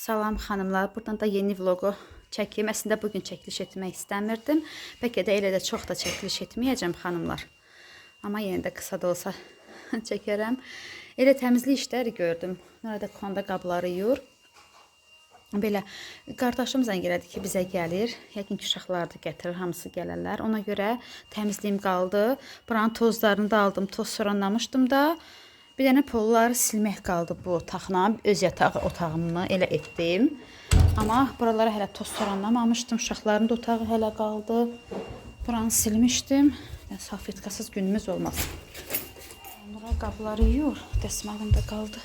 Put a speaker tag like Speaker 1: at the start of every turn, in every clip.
Speaker 1: Salam xanımlar, buradan da yeni vlogu çəkeyim. Əslində bugün çəkiliş etmək istəmirdim. Bəlkə də elə də çox da çəkiliş etməyəcəm xanımlar. Amma yenə də qısa da olsa çəkərəm. Elə təmizlik işləri gördüm. Nerede konda qabları yuyur. Belə qardaşım zəng elədi ki, bizə gəlir. Yəqin ki, uşaqlar da gətirir, hamısı gələrlər. Ona görə təmizliyim qaldı. Buranın tozlarını da aldım, toz soranlamışdım da. Bir dənə polları silmək qaldı bu otaqla. Öz yataq otağımı elə etdim. Amma buralara hələ toz soranlamamışdım. Uşaqların da otağı hələ qaldı. Buranı silmişdim. Salfetkasız günümüz olmaz. Bunlara qabları yuyur. Dəsmalım da qaldı.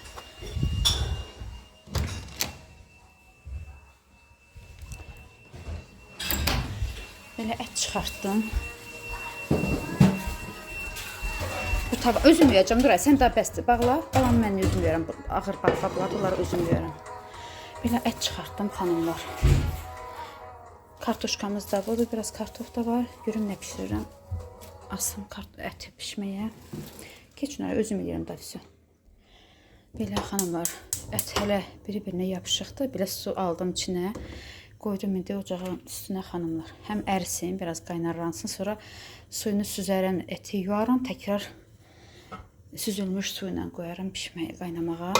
Speaker 1: Belə ət çıxartdım. Bu tava özüm yuyacağım. Dur, sən daha bəsdir. Bağla. Qalanı mən özüm yuyuram. Ağır bablar, onları özüm yuyuram. Belə ət çıxartdım xanımlar. Kartuşkamız da budur. Biraz kartof da var. Görüm nə pişirirəm. Asım əti pişməyə. Keçin ara özüm yuyuram da vəsə. Belə xanımlar, ət hələ bir-birinə yapışıqdır. Belə su aldım içinə. Qoydum indi ocağın üstünə xanımlar. Həm ərisin, biraz qaynarlansın. Sonra suyunu süzərəm, eti yuyaram. Təkrar süzülmüş suyla qoyarım pişməyə, qaynamağa.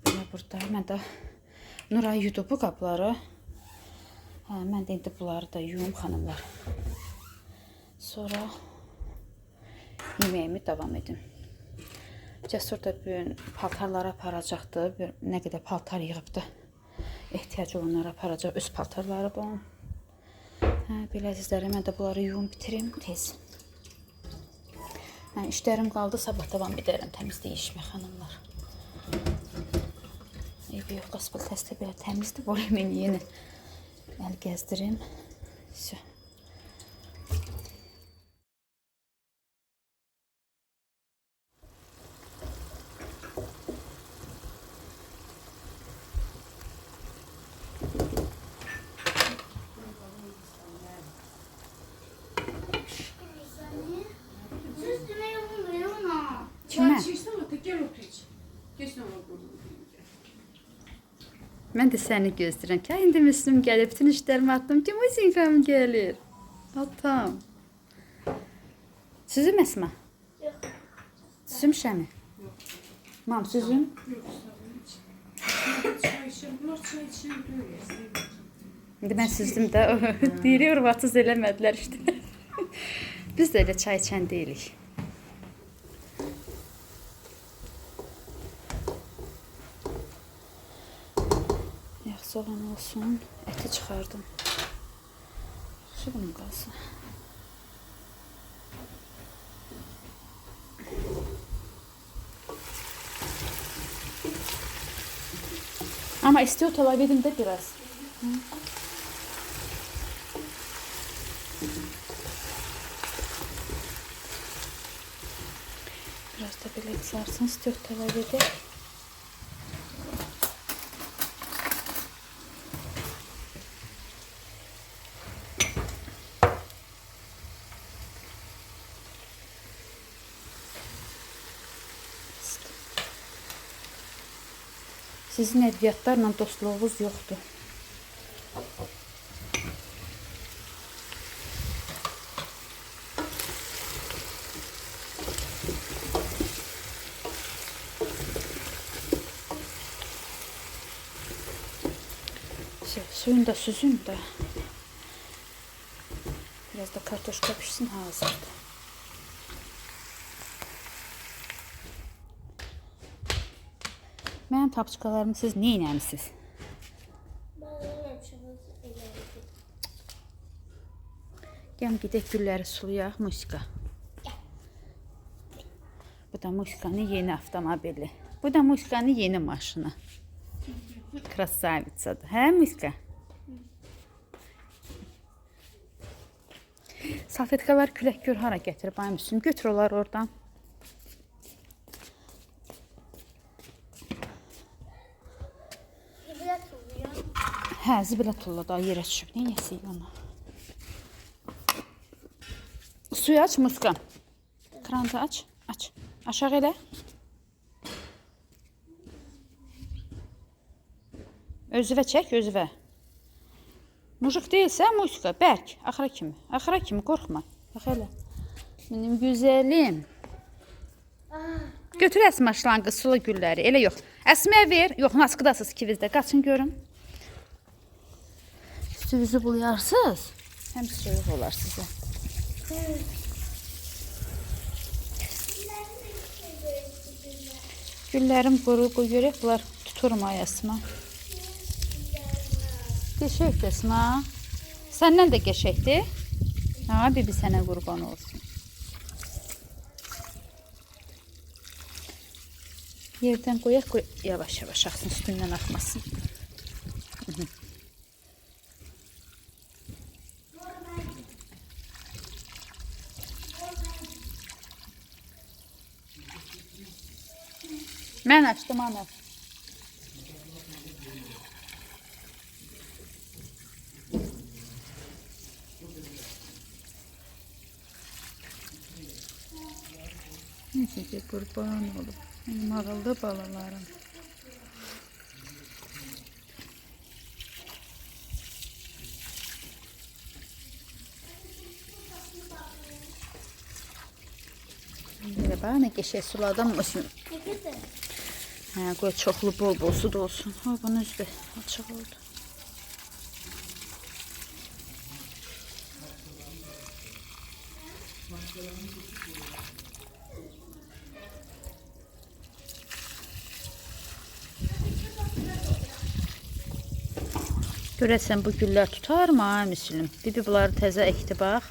Speaker 1: Belə burada. Mən də Nuray yudu bu qabları. Mən də indi bunları da yuyum xanımlar. Sonra yeməyimi davam edim. Cəsur da bugün paltarlara aparacaqdı. Nə qədər paltar yığıbdı. Ehtiyacı olanlara aparacaq. Öz paltarları bu. Belə əzizlərim, mən də bunları yuyum bitirim tez. İşlərim qaldı, sabah davam edərəm təmizlik işimə xanımlar. Evi yox, qaspıl təstə belə təmizdir. Bu yemin yeni əl gəzdirim. Mən də səni gözləyirəm ki, indi Müslüm gəlir, bütün işlərimi atdım ki, müziqam gəlir. Atam. Süzüm Əsma? Yox. Süzüm Şəmi? Yox. Mam, süzüm? Yox. İndi mən süzdüm də, deyir, urvatsız eləmədilər işte. Biz də elə çay içən deyilik. Soğan olsun, eti çıxardım. Şu bunun qalsın. Ama istiyor talabedim de biraz. Biraz da böyle sarsın istiyor talabede. Sizin ədviyyatlarla dostluğunuz yoxdur. Suyunu da süzün de. Biraz da kartoşka pişsin, hazırdır. Mənim tapçıqalarımı siz nə eləmisiniz? Gəlin gedək gülləri sulayaq, Musika. Bu da Musikanın yeni avtomobili. Bu da Musikanın yeni maşını. Krasavitsadır. Hə Musika? Salfetkalar külək gör hara gətirib aymışsın. Götür olar oradan. Hə, zibilə tulla da yerə düşüb. Nə yəsiyik ona? Suyu aç Musika. Kranı aç. Aç. Aşağı elə. Özüvə çək, özüvə. Mujik deyilsə, musika, bərk. Axıra kimi qorxma. Bax elə. Mənim gözəlim. Götür Əsmə şlanqı, sulu gülləri. Elə yox. Əsməyə ver. Yox, maskadasız ikiniz də. Qaçın görün. Üstünüzü bulayarsınız. Həm soyuq olar sizə. Güllərim quru, qoy görək. Bunlar tuturma Əsmə. Qəşəkdir Əsmə. Səndən də qəşəkdir. Ha, bibi sənə qurban olsun. Yerdən qoyaq, yavaş-yavaş axsın, üstündən axmasın. Mən açdım, ana. Necə ki, qurban olub. Mənim ağıllı balalarım. Belə bax, nə qəşəng suladım. Hə, qoy çoxlu bol su da olsun. Ha, bunun üzü də açıq oldu. Görəsən bu güllər tutarmı ha Müslüm? Bibi bunları təzə əkdi bax.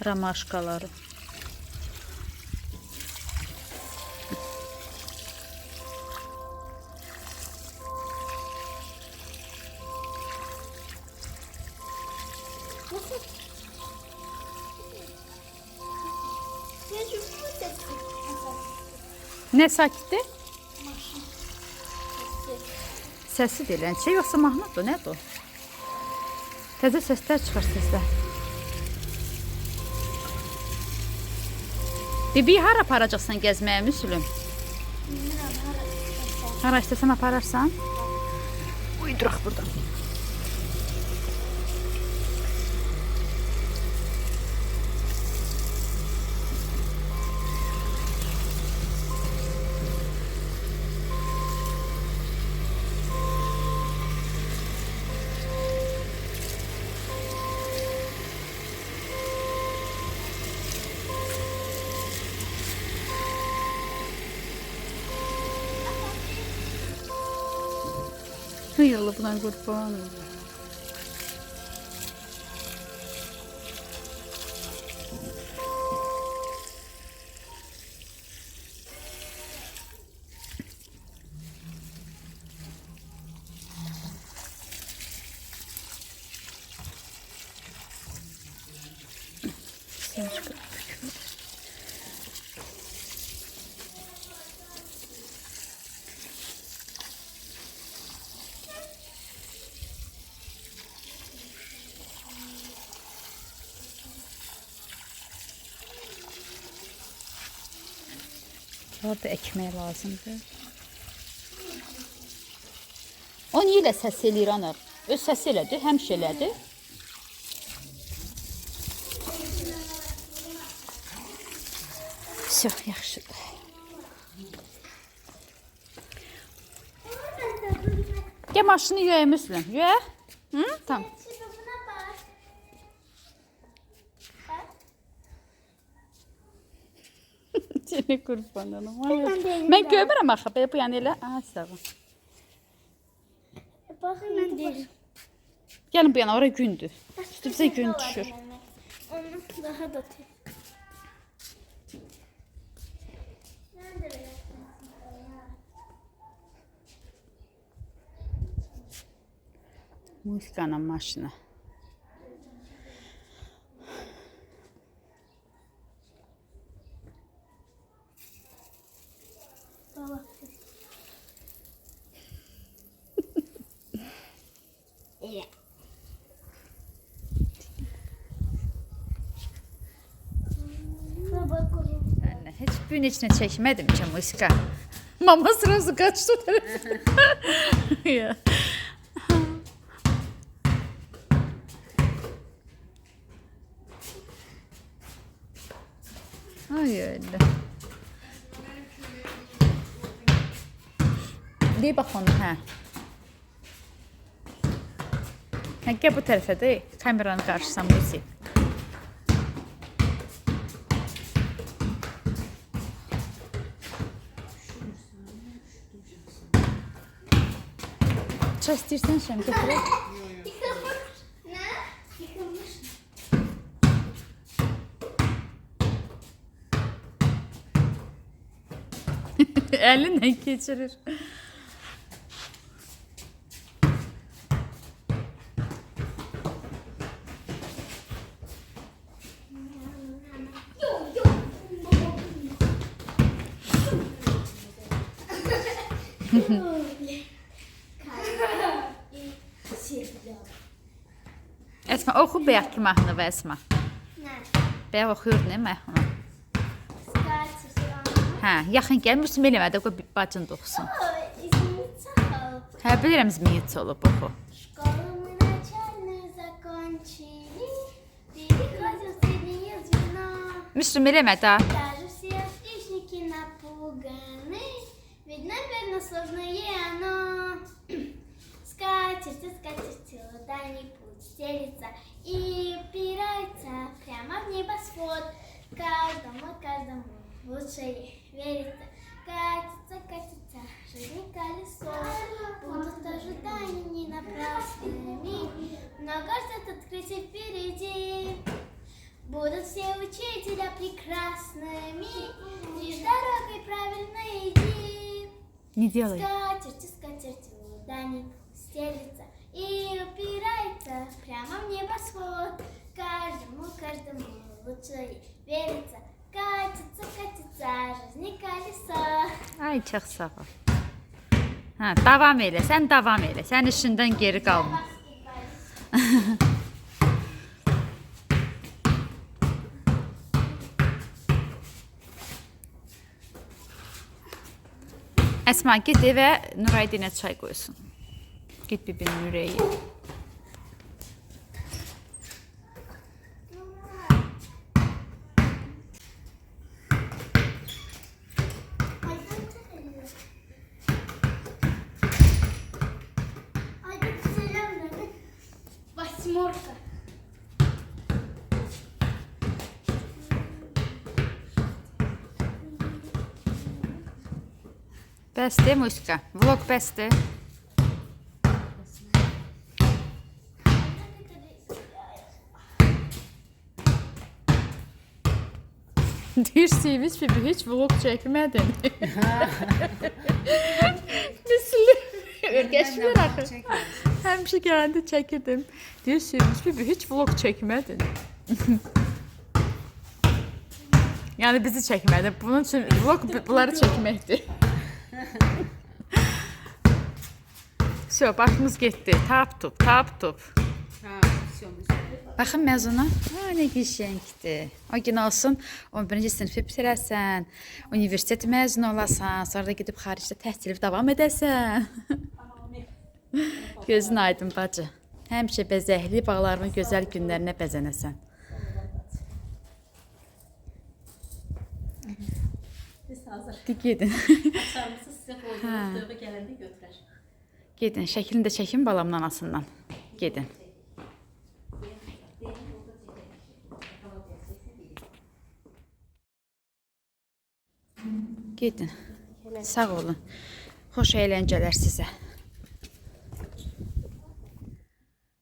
Speaker 1: Ramaşkaları. Nə sakitdir? Səsi deyilən şey yoxsa mahnıdır, nədir o? Təzə səslər çıxar sizdə. Bibi hara aparacaqsan gəzməyə Müslüm? Hara istəsən apararsan? Uyduraq buradan. Yallah buna qurban olsun. Sen çıkar. Orada ekmeği lazımdır. O niyə ilə səs eləyir ana? Öz səs elədir, həmişə elədir. Çox yaxşıdır. Gəl maşını yuyək Müslüm, yuyək. Hı? Tamam. Seni kurban olum. Ben görmürəm axı, belə bu yana elə. Aha, sağ ol.
Speaker 2: Baxın, mən deyirəm.
Speaker 1: Gəlin bu yana, oraya gündür. Üstümüzə gün düşür.
Speaker 2: Onu daha da tez.
Speaker 1: Musikanın maşını.
Speaker 2: Baba. İyi.
Speaker 1: Yani hiç gün içine çekmedim ki musika. Mama sırası kaçtı. Ya. Ay öyle. Deyib bax onu, hə. Hə, gəl bu tərəfə də, kameranın qarşısına müzik. Çay istəyirsən şəm götürək?
Speaker 2: Yıkılmış. Ne? Yıkılmış.
Speaker 1: Əlinlə keçirir. Əsmə, oxu bayaq ki mahnını və Əsmə.
Speaker 2: Ne?
Speaker 1: Bayaq oxuyurdun, nə mahnını?
Speaker 2: Скатерть.
Speaker 1: Hə, yaxın gəl, müslüm eləmədə, qoy bacın da oxusun.
Speaker 2: Извините,
Speaker 1: Hə, bilirəm zmiyyic olub, oxu.
Speaker 2: школу мы начальную закончили, переходим в среднее звено.
Speaker 1: Müslüm eləmədə.
Speaker 2: Даже все отличники напуганы, ведь, наверное, сложное оно. Скатерть, скатерть, дальний путь стелится и упирается прямо в небосвод. Каждому лучше верится. Катится, катится, жизнь колесо. Будут ожидания не напрасными, много ждет открытий впереди. Будут все учителя прекрасными, лишь дорогой правильно иди.
Speaker 1: Не делай.
Speaker 2: Скатертью, скатертью, дальний путь стелится и упирается прямо в небосвод. Каждому лучше верится. Катится, катится, жизни колесо.
Speaker 1: Ay, çox sağ ol. Hə, davam elə, sən davam elə. Sən işindən geri qalma. Əsma, get evə Nuraydinə çay qoysun. Get bibinin ürəyi.
Speaker 2: Восьмерка.
Speaker 1: Bəsdir, Muska. Vlog bəsdir. Deyirsiniz ki, heç vlog çəkmədin. Müslüm. Öyrəşmir axı. Həmişə gələndə çəkirdim. Deyirsiniz ki, heç vlog çəkmədin. Yəni bizi çəkmədin. Bunun üçün vlog bunları çəkməkdir. Все, başımız getdi. Tap tup, tap tup. Baxın məzuna. Ha, nə qəşəngdir. O gün olsun 11-ci sinifi bitirəsən, universitet məzun olasan, sonra da gedib xaricdə təhsil davam edəsən. Gözün aydın bacı. Həmişə bəzəkli bağlarının gözəl günlərinə bəzənəsən. Gedin.
Speaker 3: Sarımsı sizə qoyduğunuz dövə gələndə götürər.
Speaker 1: Gedin, şəklini də çəkin balamın anasından. Gedin. Gedin. Sağ olun. Xoş əyləncələr sizə.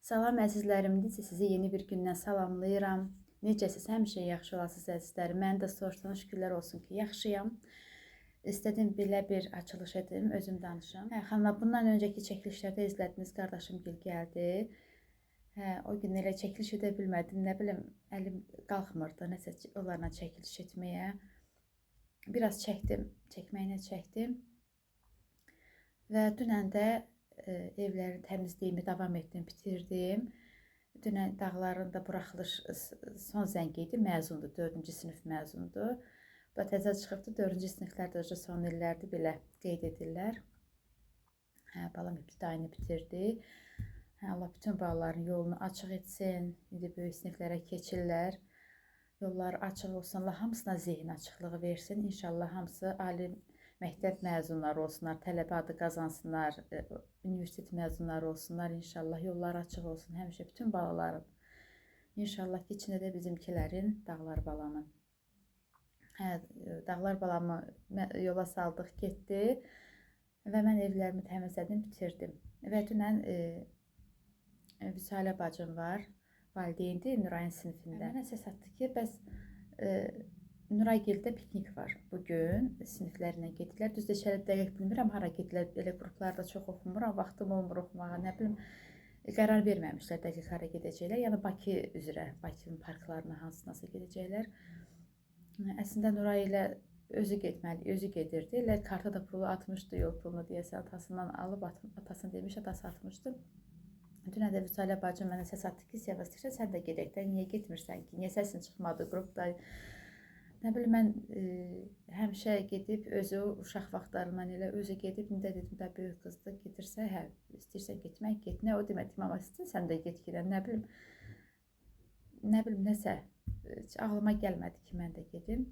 Speaker 1: Salam əzizlərim, necə sizi yeni bir gündən salamlayıram. Necəsiz, həmişə yaxşı olasınız əzizlərim. Mən də soruşsanız şükürlər olsun ki, yaxşıyam. İstədim belə bir açılış edim, özüm danışım. Xanımlar, bundan öncəki çəkilişlərdə izlədiniz, qardaşım Gül gəldi. O gün elə çəkiliş edə bilmədim, nə bilim, əlim qalxmırdı, nəsə onlarla çəkiliş etməyə. Biraz çəkdim, çəkməyinə çəkdim. Və dünən də evlərin təmizliyimi davam etdim, bitirdim. Dünən dağların da buraxılış son zəngi idi, məzundur, 4-cü sinif məzundur. Bu təzə çıxıbdı, 4-cü siniflərdə son illərdir belə qeyd edirlər. Balam ibtidaini bitirdi. Allah bütün balaların yolunu açıq etsin. İndi böyük siniflərə keçirlər. yolları açıq olsun. Allah hamısına zehin açıqlığı versin. İnşallah hamısı ali məktəb məzunları olsunlar, tələbə adı qazansınlar, universitet məzunları olsunlar. İnşallah yolları açıq olsun həmişə bütün balaların. İnşallah ki, içində də bizimkilərin, Dağlar balamın. Hə, Dağlar balamı yola saldıq, getdi və mən evlərimi təmizlədim, bitirdim. Və dünən Vüsalə bacım var, valideyndir, Nurayın sinifində. Mənə səs atdı ki, bəs Nuraygildə piknik var bugün, siniflərlə gedirlər. Düzdür, şəhərdə dəqiq bilmirəm, hara gedirlər, elə qruplarda çox oxumuram, vaxtım olmur oxumağa, nə bilim, qərar verməmişlər dəqiq hara gedəcəklər. Yəni Bakı üzrə, Bakının parklarına hansınasa gedəcəklər. Əslində Nuray ilə özü getməli, özü gedirdi. Elə karta da pulu atmışdı, yol pulunu deyəsən, atasından alıb, atasını demiş, atası atmışdı. Dünən də Vüsalə bacım mənə səs atdı ki, Sevas, istəyirsən sən də gedək də, niyə getmirsən ki, niyə səsin çıxmadı qrupda? Nə bilim, mən həmişə gedib, özü uşaq vaxtlarından elə özü gedib, indi də dedim də böyük qızdır, gedirsə, hə, istəyirsən getmək, get, nə o demək, mama istəyirsən, sən də get gedən, nə bilim, nəsə, ağlıma gəlmədi ki, mən də gedim.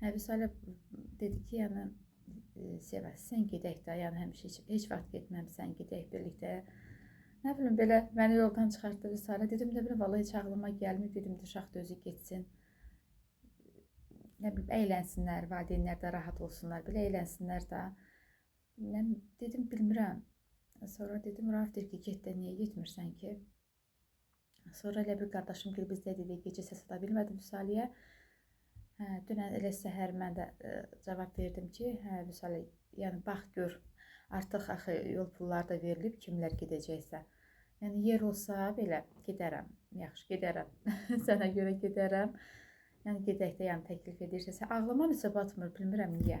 Speaker 1: Vüsalə dedi ki, yəni, Sevas, sən gedək də, yəni həmişə heç vaxt getməmsən, gedək birlikdə. Nə bilim, belə məni yoldan çıxartdı Vüsalə. Dedim, nə bilim, vallahi heç ağlıma gəlmir. Dedim, uşaq da özü getsin. Nə bilim, əylənsinlər, valideynlər də rahat olsunlar, belə əylənsinlər də. Dedim, bilmirəm. Sonra dedim, Rauf deyir ki, get də niyə getmirsən ki? Sonra elə bir qardaşım ki, bizdə dedi, gecə səs ata bilmədim Vüsaləyə. Dünən elə səhər mən də cavab verdim ki, hə, Vüsalə, yəni bax, gör. Artıq axı yol pulları da verilib, kimlər gedəcəksə. Yəni yer olsa belə gedərəm, yaxşı gedərəm, sənə görə gedərəm. Yəni gedək də yəni təklif edirsəsə, ağlıma necə batmır, bilmirəm niyə.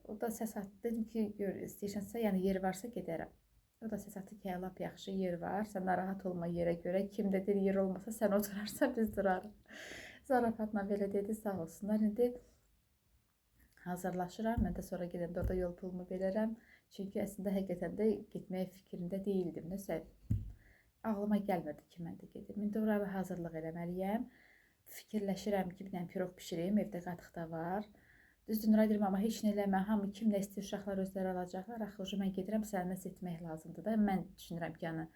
Speaker 1: O da səs atdı, dedim ki, gör, istəyirsənsə, yəni yer varsa gedərəm. O da səs atdı ki, lap yaxşı yer var, sən narahat olma yerə görə, kimdə deyir yer olmasa sən oturarsan biz durarıq. Zarafatla belə dedi, sağ olsunlar. İndi hazırlaşıram. Mən də sonra gedəndə orada yol pulumu verərəm. Çünki əslində həqiqətən də getməyə fikrində deyildim. Nəsə ağlıma gəlmirdi ki, mən də gedim. İndi orada hazırlıq eləməliyəm. Fikirləşirəm ki, bir dənə piroq bişireyim. Evdə qatıq da var. Düzdür, Nuray deyirəm, amma heç nə eləmə. Hamı kim nə istəyir, uşaqlar özləri alacaqlar. Axı mən gedirəm, sənəsə etmək lazımdır da. Mən düşünürəm ki, yəni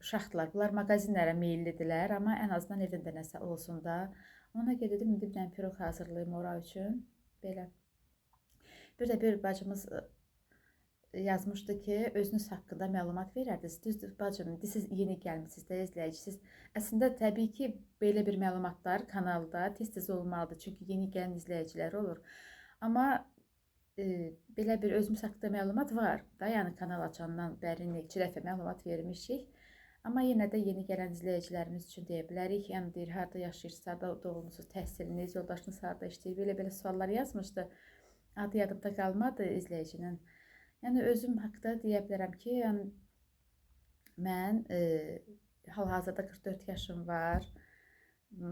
Speaker 1: uşaqlar, bunlar mağazinlərə meyillidirlər, amma ən azından evdə də nəsə olsun da. Ona görə dedim, indi bir dənə piroq hazırlayım ora üçün. Belə. Bir də bir bacımız yazmışdı ki, özünüz haqqında məlumat verərdiniz. Düzdür, bacım, siz yeni gəlmişsiniz də, izləyicisiniz. Əslində, təbii ki, belə bir məlumatlar kanalda tez-tez olmalıdır. Çünki yeni gələn izləyicilər olur. Amma belə bir özümüz haqqında məlumat var da, yəni kanal açandan bəri neçə dəfə məlumat vermişik. Amma yenə də yeni gələn izləyicilərimiz üçün deyə bilərik. Yəni, deyir, harada yaşayırsınız, harada doğulmusunuz, təhsiliniz, yoldaşınız harada işləyir, belə-belə suallar yazmışdı. Adı yadımda qalmadı izləyicinin. Yəni, özüm haqqında deyə bilərəm ki, yəni, mən hal-hazırda 44 yaşım var.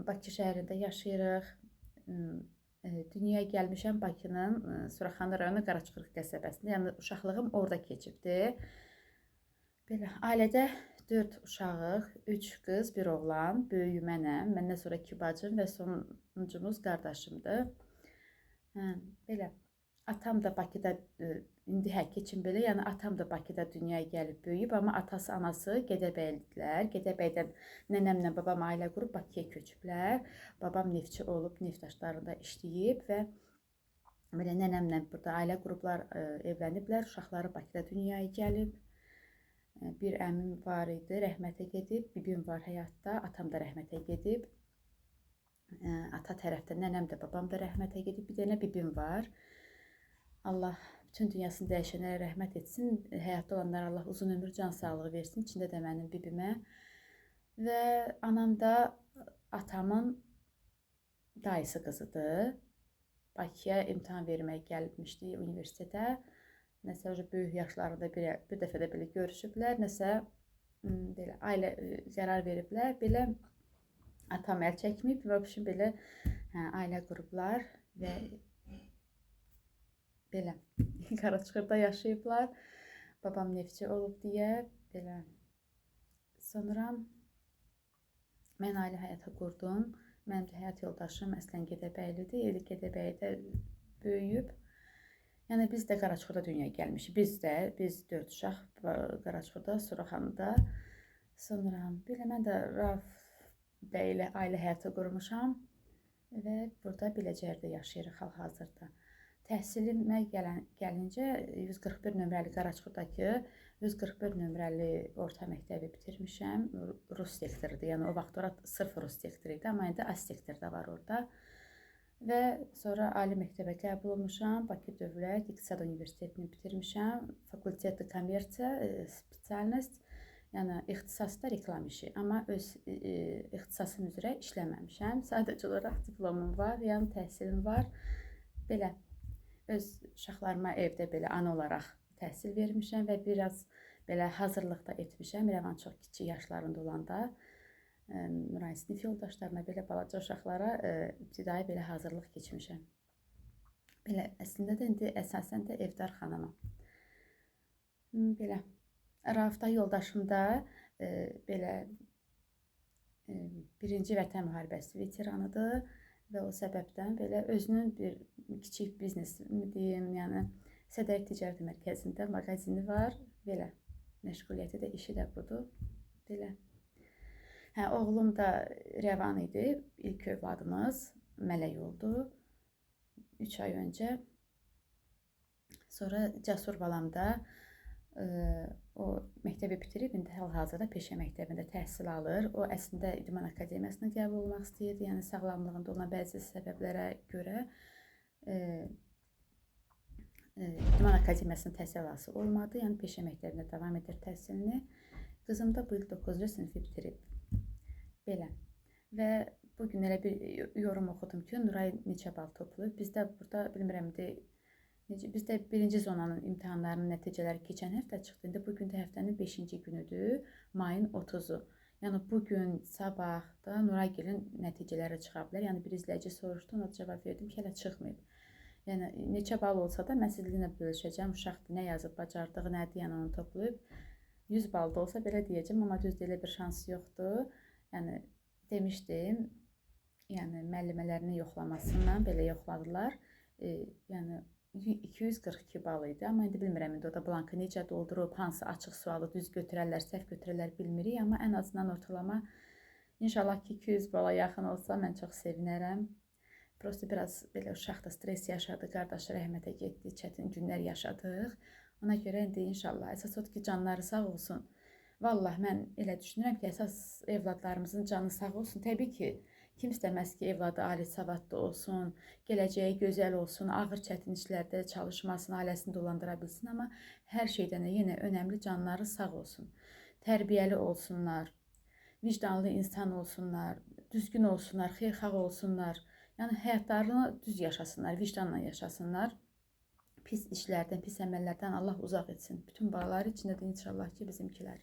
Speaker 1: Bakı şəhərində yaşayırıq. Dünyaya gəlmişəm Bakının Suraxanı rayonu Qaraçıqırıq qəsəbəsində. Yəni, uşaqlığım orada keçibdi. Belə, ailədə 4 uşağıq, 3 qız, 1 oğlan, böyüyü mənəm, məndən sonra 2 bacım və sonuncumuz qardaşımdır. Belə, atam da Bakıda, indi keçim belə, yəni atam da Bakıda dünyaya gəlib böyüyüb, amma atası, anası Gədəbəylidilər. Gədəbəydən nənəmlə babam ailə qurub Bakıya köçüblər. Babam neftçi olub, neft daşlarında işləyib və belə nənəmlə burada ailə qurublar, evləniblər, uşaqları Bakıda dünyaya gəlib. Bir əmim var idi, rəhmətə gedib, bibim var həyatda, atam da rəhmətə gedib. Ata tərəfdən nənəm də, babam da rəhmətə gedib, bir dənə bibim var. Allah bütün dünyasını dəyişənlərə rəhmət etsin, həyatda olanlara Allah uzun ömür, can sağlığı versin, içində də mənim bibimə. Və anam da atamın dayısı qızıdır. Bakıya imtahan verməyə gəlmişdi universitetə. Nəsə böyük yaşlarında bir dəfə də belə görüşüblər, nəsə belə ailə qərar veriblər, belə atam əl çəkməyib və belə ailə qurublar və belə Qaraçıqırda yaşayıblar. Babam neftçi olub deyə belə. Sonra Mən ailə həyatı qurdum. Mənim də həyat yoldaşım əslən Gədəbəylidir. Eli Gədəbəydə böyüyüb. Yəni biz də Qaraçuxurda dünyaya gəlmişik. Biz 4 uşaq Qaraçuxurda, Suraxanıda. Sonra belə mən də Rauf bəy ilə ailə həyatı qurmuşam və burada Biləcərdə yaşayırıq hal-hazırda. Təhsilimə gəlincə 141 nömrəli Qaraçuxurdakı 141 nömrəli orta məktəbi bitirmişəm. Rus sektorudur. Yəni o vaxt ora sırf rus sektoru idi, amma indi as sektoru da var orada. Və sonra ali məktəbə qəbul olmuşam. Bakı Dövlət İqtisad Universitetini bitirmişəm. Fakulteti kommersiya, spesialist, yəni ixtisasda reklam işi. Amma öz ixtisasım üzrə işləməmişəm. Sadəcə olaraq diplomum var, yəni təhsilim var. Belə öz uşaqlarıma evdə belə ana olaraq təhsil vermişəm və biraz belə hazırlıq da etmişəm. İrəvan çox kiçik yaşlarında olanda Nuray sinif yoldaşlarına, belə balaca uşaqlara ibtidai belə hazırlıq keçmişəm. Belə əslində də indi əsasən də evdar xanımam. Belə Raufda yoldaşım da belə birinci Vətən müharibəsi veteranıdır və o səbəbdən belə özünün bir kiçik biznes deyim, yəni Sədər Ticarət Mərkəzində mağazini var. Belə məşğuliyyəti də, işi də budur. Belə. Oğlum da Rəvan idi. İlk övladımız mələk oldu 3 ay öncə. Sonra Cəsur balam da o məktəbi bitirib, indi hal-hazırda peşə məktəbində təhsil alır. O əslində İdman Akademiyasına qəbul olmaq istəyirdi. Yəni sağlamlığında olan bəzi səbəblərə görə İdman Akademiyasının təhsil alası olmadı. Yəni peşə məktəbində davam edir təhsilini. Qızım da bu il 9-cu sinifi bitirib. Belə. Və bugün elə bir yorum oxudum ki, Nuray neçə bal toplayıb. Bizdə burada bilmirəm bizdə birinci zonanın imtahanlarının nəticələri keçən həftə çıxdı. İndi bugün də həftənin 5-ci günüdür, mayın 30-u. Yəni bugün, sabah da Nuraygilin nəticələri çıxa bilər. Yəni bir izləyici soruşdu, ona cavab verdim ki, hələ çıxmayıb. Yəni neçə bal olsa da mən sizinlə bölüşəcəm. Uşaqdır, nə yazıb, bacardığı nədir, yəni onu toplayıb. 100 bal da olsa belə deyəcəm, amma düzdür, elə bir şansı yoxdur. Yəni demişdim, yəni müəllimələrini yoxlamasından belə yoxladılar. Yəni 242 bal idi, amma indi bilmirəm, indi o da blankı necə doldurub, hansı açıq sualı düz götürərlər, səhv götürərlər bilmirik, amma ən azından ortalama inşallah ki 200 bala yaxın olsa mən çox sevinərəm. Prosta biraz belə uşaq da stres yaşadı, qardaşı rəhmətə getdi, çətin günlər yaşadıq. Ona görə indi inşallah əsas odur ki, canları sağ olsun. Vallah mən elə düşünürəm ki, əsas evladlarımızın canı sağ olsun. Təbii ki, kim istəməz ki, evladı ali savadlı olsun, gələcəyi gözəl olsun, ağır çətin işlərdə çalışmasın, ailəsini dolandıra bilsin, amma hər şeydən yenə önəmli canları sağ olsun. Tərbiyəli olsunlar, vicdanlı insan olsunlar, düzgün olsunlar, xeyirxah olsunlar. Yəni həyatlarını düz yaşasınlar, vicdanla yaşasınlar. Pis işlərdən, pis əməllərdən Allah uzaq etsin. Bütün balaları içində də inşallah ki, bizimkilər.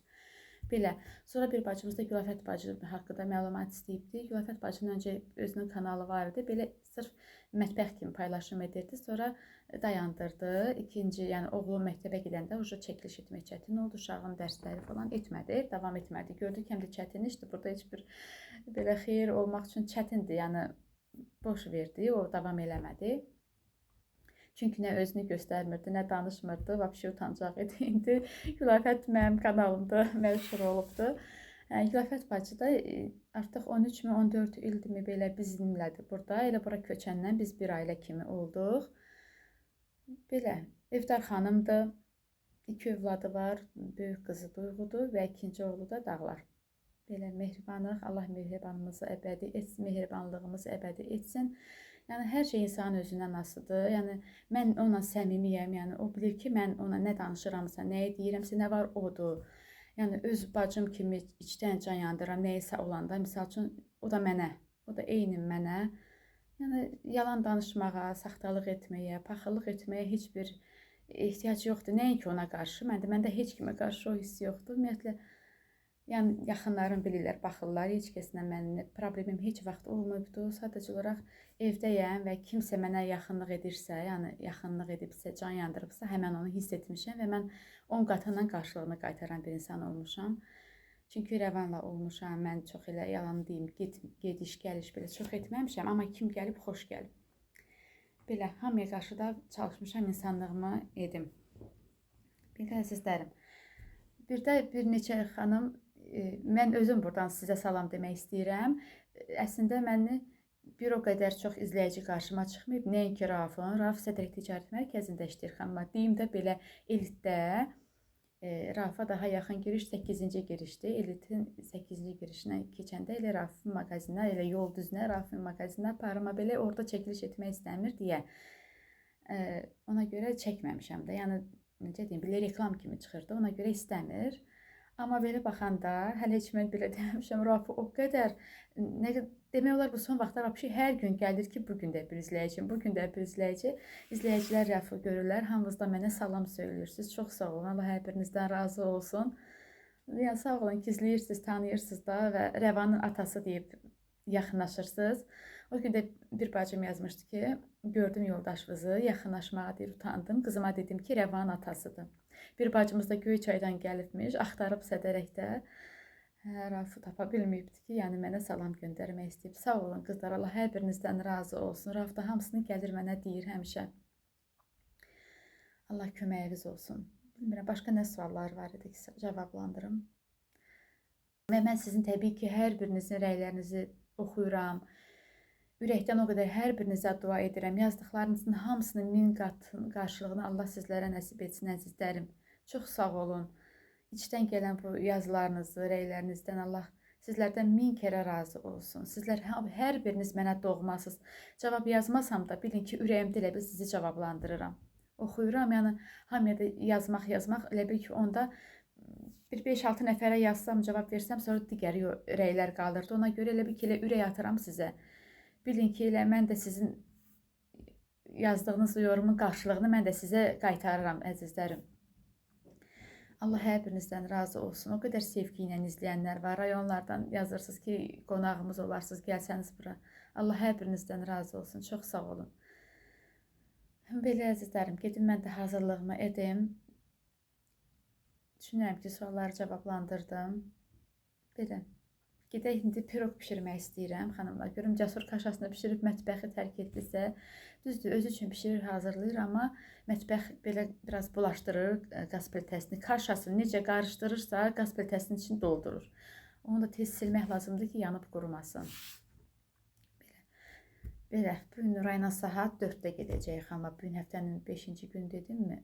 Speaker 1: Belə. Sonra bir bacımız da Gülafət bacı haqqında məlumat istəyibdi. Gülafət bacının öncə özünün kanalı var idi. Belə sırf mətbəx kimi paylaşım edirdi. Sonra dayandırdı. İkinci, yəni oğlum məktəbə gedəndə uca çəkiliş etmək çətin oldu. Uşağın dərsləri falan etmədi, davam etmədi. Gördük həm də çətin işdir. Burada heç bir belə xeyir olmaq üçün çətindir. Yəni boş verdi, o davam eləmədi. Çünki nə özünü göstərmirdi, nə danışmırdı, vəbşi utancaq idi. İndi Gülafət mənim kanalımda məşhur olubdu. Gülafət bacı da artıq 13 mi, 14 ildir mi belə bizimlədir burada. Elə bura köçəndən biz bir ailə kimi olduq. Belə, evdar xanımdır. 2 övladı var. Böyük qızı Duyğudur və ikinci oğlu da Dağlar. Belə mehribanlıq, Allah mehribanlığımızı əbədi etsin. Yəni hər şey insanın özündən asılıdır. Yəni mən ona səmimiyəm. Yəni o bilir ki, mən ona nə danışıramsa, nəyi deyirəmsə, nə var odur. Yəni öz bacım kimi içdən can yandıram, nəyisə olanda, misal üçün o da mənə, o da eyni mənə. Yəni yalan danışmağa, saxtalıq etməyə, paxıllıq etməyə heç bir ehtiyac yoxdur. Nəinki ona qarşı, məndə heç kimə qarşı o hiss yoxdur. Ümumiyyətlə, yəni yaxınlarım bilirlər, baxırlar, heç kəslə mənim problemim heç vaxt olmayıbdır. Sadəcə olaraq evdəyəm və kimsə mənə yaxınlıq edirsə, yəni yaxınlıq edibsə, can yandırıbsa, həmən onu hiss etmişəm və mən 10 qatından qarşılığını qaytaran bir insan olmuşam. Çünki Rəvanla olmuşam, mən çox elə yalan deyim, gediş, gəliş belə çox etməmişəm, amma kim gəlib, xoş gəlib. Belə, hamıya qarşı da çalışmışam, insanlığımı edim. Belə, əzizlərim, bir də bir neçə xanım, mən özüm buradan sizə salam demək istəyirəm. Əslində, məni bir o qədər çox izləyici qarşıma çıxmayıb, nəinki Raufun. Rauf Sədrək Ticarət Mərkəzində işləyir xanıma. Deyim də belə, elitdə, Raufa daha yaxın giriş 8-ci girişdir. Elitin 8-ci girişinə keçəndə elə Raufun mağazinə, elə yol düzünə Raufun mağazinə aparıma belə orada çəkiliş etmək istəmir deyə. Ona görə çəkməmişəm də. Yəni, necə deyim, belə reklam kimi çıxırdı. Ona görə istəmir. Amma belə baxanda, hələ heç mən belə deməmişəm, Raufu o qədər, demək olar bu son vaxtlar hər gün gəlir ki, bugün də bir izləyici, bugün də bir izləyici. İzləyicilər Raufu görürlər, hamınız da mənə salam söyləyirsiniz. Çox sağ olun, Allah hər birinizdən razı olsun. Yəni, sağ olun ki, izləyirsiniz, tanıyırsınız da və Rəvanın atası deyib yaxınlaşırsınız. O gün də bir bacım yazmışdı ki, gördüm yoldaşınızı, yaxınlaşmağa deyir, utandım. Qızıma dedim ki, Rəvanın atasıdır. Bir bacımız da Göyçaydan gəlibmiş, axtarıb Sədərəkdə. Raufu tapa bilməyibdi ki, yəni mənə salam göndərmək istəyib. Sağ olun qızlar, Allah hər birinizdən razı olsun. Rauf da hamısını gəlir mənə deyir həmişə. Allah köməyiniz olsun. Bilmirəm, başqa nə suallar var idi ki, cavablandırım. Və mən sizin təbii ki, hər birinizin rəylərinizi oxuyuram. Ürəkdən o qədər hər birinizə dua edirəm. Yazdıqlarınızın hamısının 1000 qat qarşılığını Allah sizlərə nəsib etsin, əzizlərim. Çox sağ olun. İçdən gələn bu yazılarınızı, rəylərinizdən Allah sizlərdən 1000 kərə razı olsun. Sizlər hər biriniz mənə doğmasınız. Cavab yazmasam da bilin ki, ürəyimdə elə bil sizi cavablandırıram. Oxuyuram, yəni hamıya da yazmaq, elə bil ki, onda bir 5-6 nəfərə yazsam, cavab versəm, sonra digər rəylər qalırdı. Ona görə elə bil ki, elə ürək atıram sizə. Bilin ki, elə mən də sizin yazdığınız yorumun qarşılığını mən də sizə qaytarıram, əzizlərim. Allah hər birinizdən razı olsun. O qədər sevgi ilə izləyənlər var. Rayonlardan yazırsınız ki, qonağımız olarsınız, gəlsəniz bura. Allah hər birinizdən razı olsun. Çox sağ olun. Belə əzizlərim, gedim mən də hazırlığımı edim. Düşünürəm ki, sualları cavablandırdım. Belə. Gedək, indi pirog pişirmək istəyirəm, xanımlar. Görüm, Cəsur kaşasını pişirib mətbəxi tərk etdirsə, düzdür, özü üçün pişirir, hazırlayır, amma mətbəx belə biraz bulaşdırır qaz plitəsini. Kaşasını necə qarışdırırsa, qaz plitəsinin için doldurur. Onu da tez silmək lazımdır ki, yanıb qurumasın. Belə, bugün Nurayla saat 4-də gedəcəyik, xanımlar. Bugün həftənin 5-ci gün dedim mi?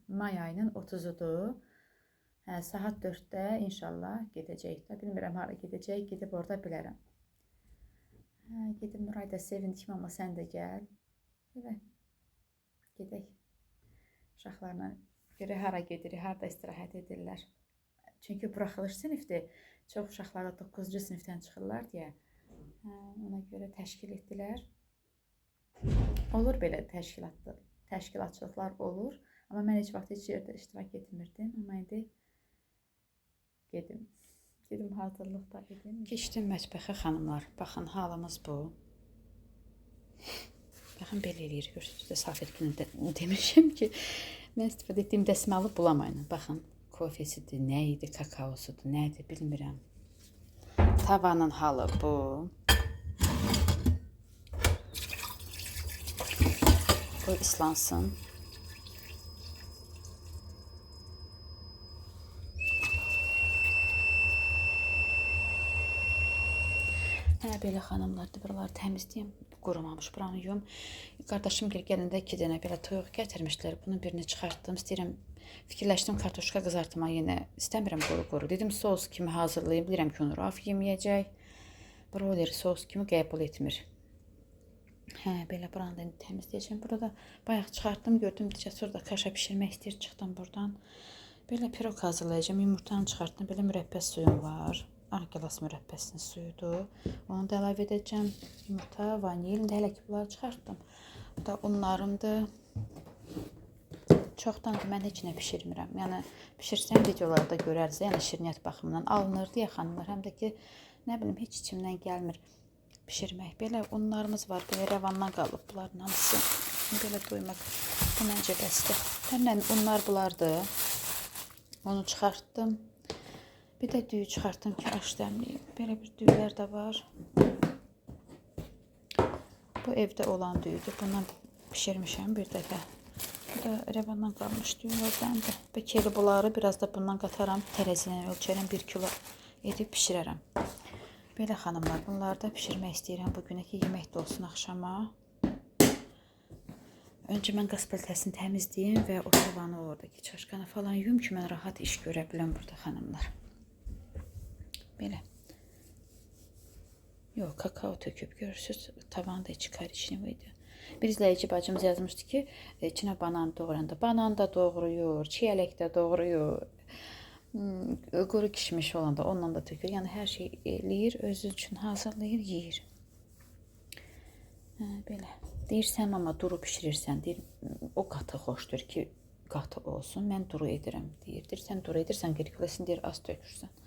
Speaker 1: May ayının 30-udur. Saat 4-də inşallah gedəcəyik də. Bilmirəm, hara gedəcəyik, gedib orada bilərəm. Gedib Nuray da sevindik, amma sən də gəl. Belə, gedək. Uşaqlarla görə hara gedirik, harada istirahət edirlər. Çünki buraxılış sinifdir. Çox uşaqlar 9-cu sinifdən çıxırlar deyə. Ona görə təşkil etdilər. Olur belə təşkilatçılıqlar olur. Amma mən heç vaxt heç yerdə iştirak etmirdim. Amma indi gedim hazırlıqda edim. Keçdim mətbəxə, xanımlar. Baxın, halımız bu. Baxın, belə eləyir. Görürsünüz də Safet günündə demişim ki, mən istifadə etdiyim dəsmalı bulamayın. Baxın, kofesidir, nə idi, kakaosudur, nə idi, bilmirəm. Tavanın halı bu. Bu islansın. Belə xanımlardır, buraları təmizləyəm, qurumamış, buranı yum. Qardaşım gələndə 2 dənə belə toyuq gətirmişlər, bunun birini çıxartdım, istəyirəm, fikirləşdim, kartoşka qızartma yenə, istəmirəm quru-quru. Dedim, sos kimi hazırlayayım, bilirəm ki, onu Rauf yeməyəcək, broileri sos kimi qəbul etmir. Belə buranı da təmizləyəcəm, burada bayaq çıxartdım, gördüm, Cəsur da kaşa pişirmək istəyir, çıxdım buradan. Belə pirog hazırlayacağım, yumurtanı çıxartdım, belə mürəbbə suyum var. Gilas mürəbbəsinin suyudur. Onu da əlavə edəcəm. Yumurta, vanil. Hələ ki, bunları çıxartdım. Bu da unlarımdır. Çoxdandır mən heç nə pişirmirəm. Yəni, pişirsəm videolarda görərsiniz. Yəni, şirniyyət baxımından alınır deyə xanımlar. Həm də ki, nə bilim, heç içimdən gəlmir pişirmək. Belə unlarımız var. Belə rəvandan qalıb. Bunların hamısı. Belə duymaq. Bu məncə bəsdir. Həmən unlar bulardır. Onu çıxartdım. Bir də düyü çıxartdım ki, aş dəmliyim. Belə bir düyülər də var. Bu evdə olan düyüdür. Bundan pişirmişəm bir dəfə. Bu da revandan qalmış düyülərdəndir. Və keli bunları biraz da bundan qataram. Tərəzinə ölçərəm, 1 kilo edib pişirərəm. Belə xanımlar, bunları da pişirmək istəyirəm bugünə ki, yemək də olsun axşama. Öncə mən qaz plitəsini təmizləyim və o tavanı oradakı çaşqanı falan yuyum ki, mən rahat iş görə biləm burada xanımlar. Belə. Yox, kakao töküb görürsünüz. Tavan da içi korичневый idi. Bir izləyici bacımız yazmışdı ki, içinə banan doğranda. Banan da doğruyur, çiyələk də doğruyur. Quru kişmiş olanda ondan da tökür. Yəni hər şey eləyir, özü üçün hazırlayır, yeyir. Belə. Deyirsən, amma duru pişirirsən. Deyir, o qatı xoşdur ki, qatı olsun. Mən duru edirəm, deyir. Deyirsən, duru edirsən, qırqılasın, deyir, az tökürsən.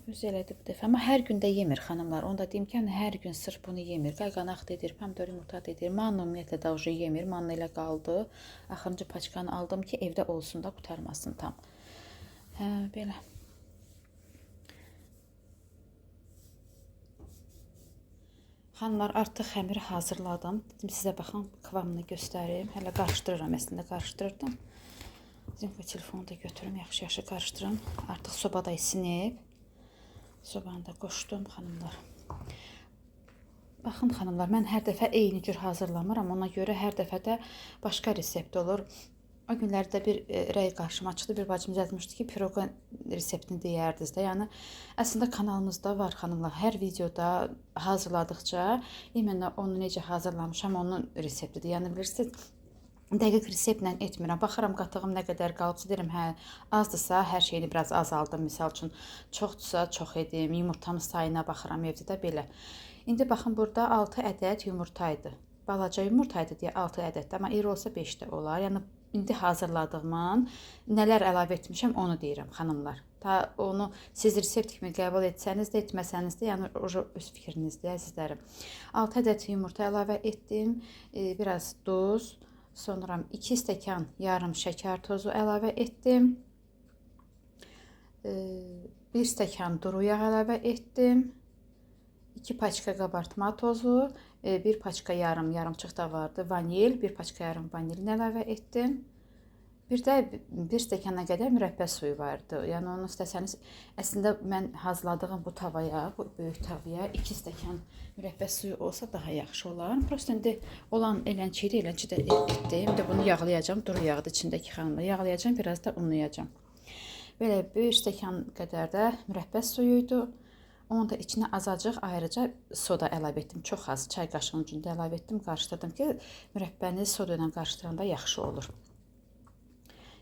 Speaker 1: Özü elədi bu dəfə. Amma hər gün də yemir xanımlar. Onu da deyim ki, hər gün sırf bunu yemir. Qayğanaq dedir, pomidor yumurta dedir. Manna ümumiyyətlə də ucu yemir. Manna ilə qaldı. Axırıncı paçkanı aldım ki, evdə olsun da qurtarmasın tam. Belə. Xanımlar, artıq xəmiri hazırladım. Dedim, sizə baxın, kıvamını göstərim. Hələ qarışdırıram, əslində qarışdırırdım. Dedim ki, telefonu da götürüm, yaxşı-yaxşı qarışdırım. Artıq sobada isinib. Sobanı da qoşdum, xanımlar. Baxın, xanımlar, mən hər dəfə eyni cür hazırlamıram. Ona görə hər dəfə də başqa resept olur. O günlərdə bir rəy qarşıma çıxdı. Bir bacımız yazmışdı ki, piroqun reseptini deyərdiniz də. Yəni, əslində kanalımızda var, xanımlar. Hər videoda hazırladıqca, imенно onu necə hazırlamışam, onun reseptidir. Yəni, bilirsiniz, dəqiq reseptlə etmirəm. Baxıram, qatığım nə qədər qalıbsa, deyirəm, hə, azdırsa, hər şeyini biraz azaldım. Misal üçün, çoxdursa, çox edim. Yumurtamın sayına baxıram evdə də belə. İndi baxın, burada 6 ədəd yumurtaydı. Balaca yumurtaydı deyə 6 ədəddir. Amma iri olsa 5 də olar. Yəni, indi hazırladığımın nələr əlavə etmişəm, onu deyirəm, xanımlar. Onu siz resept kimi qəbul etsəniz də, etməsəniz də, yəni öz fikrinizdir, əzizlərim. 6 ədəd yumurta əlavə etdim. Biraz duz. Sonra 2 stəkan yarım şəkər tozu əlavə etdim. 1 stəkan duru yağ əlavə etdim. 2 paçka qabartma tozu, 1 paçka yarımçıq da vardı, vanil, 1 paçka yarım vanilini əlavə etdim. Bir də 1 stəkana qədər mürəbbə suyu vardı. Yəni onu istəsəniz, əslində mən hazırladığım bu tavaya, bu böyük tavaya 2 stəkan mürəbbə suyu olsa daha yaxşı olar. Prosta indi olan elənçiyi də etdim. İndi bunu yağlayacağım, duru yağdı içindəki xanımla. Yağlayacağım, biraz da unlayacağım. Belə 1 stəkan qədər də mürəbbə suyuydu. Onun da içine azacıq ayrıca soda əlavə etdim. Çox az, çay qaşığının ucunda əlavə etdim, qarışdırdım ki, mürəbbəni soda ilə qarışdıranda yaxşı olur.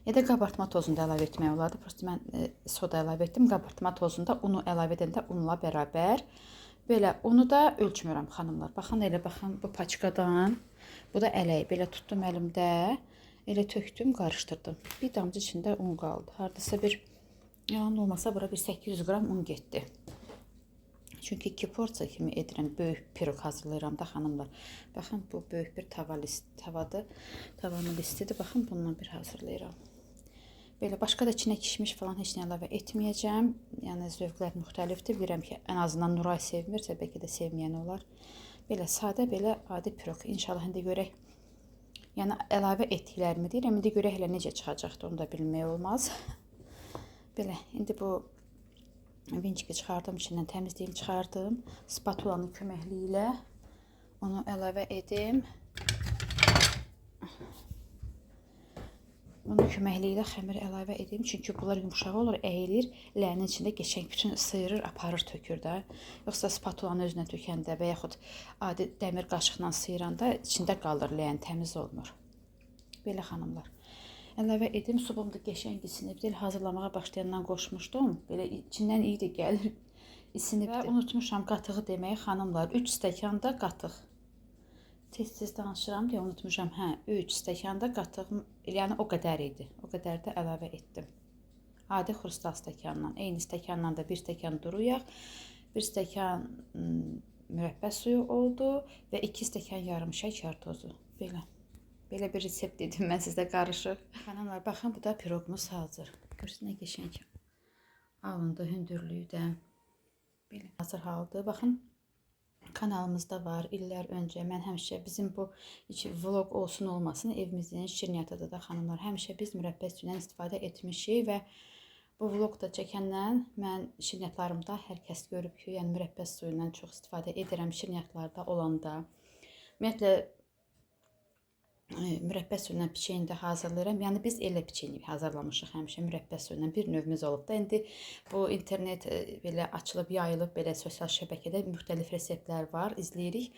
Speaker 1: Ya da qabartma tozunu da əlavə etmək olardı. Prosta mən soda əlavə etdim. Qabartma tozunda unu əlavə edəndə unla bərabər. Belə unu da ölçmürəm, xanımlar. Baxın, elə baxın bu paçkadan. Bu da ələk. Belə tutdum əlimdə. Elə tökdüm, qarışdırdım. Bir damcı içində un qaldı. Hardasa bir, yalan olmasa bura bir 800 qram un getdi. Çünki 2 porsiya kimi edirəm, böyük piroq hazırlayıram da xanımlar. Baxın, bu böyük bir tavadır. Tavanın listidir. Baxın, bundan bir hazırlayıram. Belə, başqa da içinə kişmiş falan heç nə əlavə etməyəcəm. Yəni, zövqlər müxtəlifdir. Bilirəm ki, ən azından Nuray sevmirsə, bəlkə də sevməyən olar. Belə, sadə, belə adi piroq. İnşallah, indi görək. Yəni, əlavə etdiklərimi deyirəm. İndi görək hələ necə çıxacaqdır, onu da bilmək olmaz. Belə, indi bu vinçiki çıxardım, içindən təmizləyim, çıxardım. Spatulanın köməkliyi ilə onu əlavə edim. Onun köməkliyi ilə xəmir əlavə edim. Çünki bunlar yumuşaq olur, əyilir. Ləyənin içində qəşəng bütün sıyırır, aparır, tökür də. Yoxsa spatulanı özünə tökəndə və yaxud adi dəmir qaşıqla sıyıranda içində qalır, ləyən təmiz olmur. Belə xanımlar. Əlavə edim, subum da qəşəng isinibdir. Hazırlamağa başlayandan qoşmuşdum. Belə içindən iyi də gəlir. İsinibdir. Və unutmuşam qatığı deməyi, xanımlar. 3 stəkan da qatıq. Tez-tez danışıram deyə unutmuşam. Hə, 3 stəkan da qatığım, yəni o qədər idi. O qədər də əlavə etdim. Adi xrustal stəkanla. Eyni stəkanla da 1 stəkan duru yağ, 1 stəkan mürəbbə suyu oldu və 2 stəkan yarım şəkər tozu. Belə. Belə bir resept dedim mən sizdə qarışıq. Xanımlar, baxın, bu da piroqumuz hazır. Görürsünüz nə qəşəng alındı, hündürlüyü də belə hazır haldır. Baxın, kanalımızda var. İllər öncə mən həmişə bizim bu vlog olsun olmasın evimizin şirniyyatı da xanımlar həmişə biz mürəbbə südündən istifadə etmişik və bu vlogda çəkəndən mən şirniyyatlarımda hər kəs görüb ki, yəni mürəbbə suyundan çox istifadə edirəm şirniyyatlarda olanda. Ümumiyyətlə mürəbbə suyundan piçeni də hazırlayıram. Yəni biz elə piçeni hazırlamışıq həmişə mürəbbə suyundan bir növümüz olub da. İndi bu internet belə açılıb, yayılıb belə sosial şəbəkədə müxtəlif reseptlər var, izləyirik.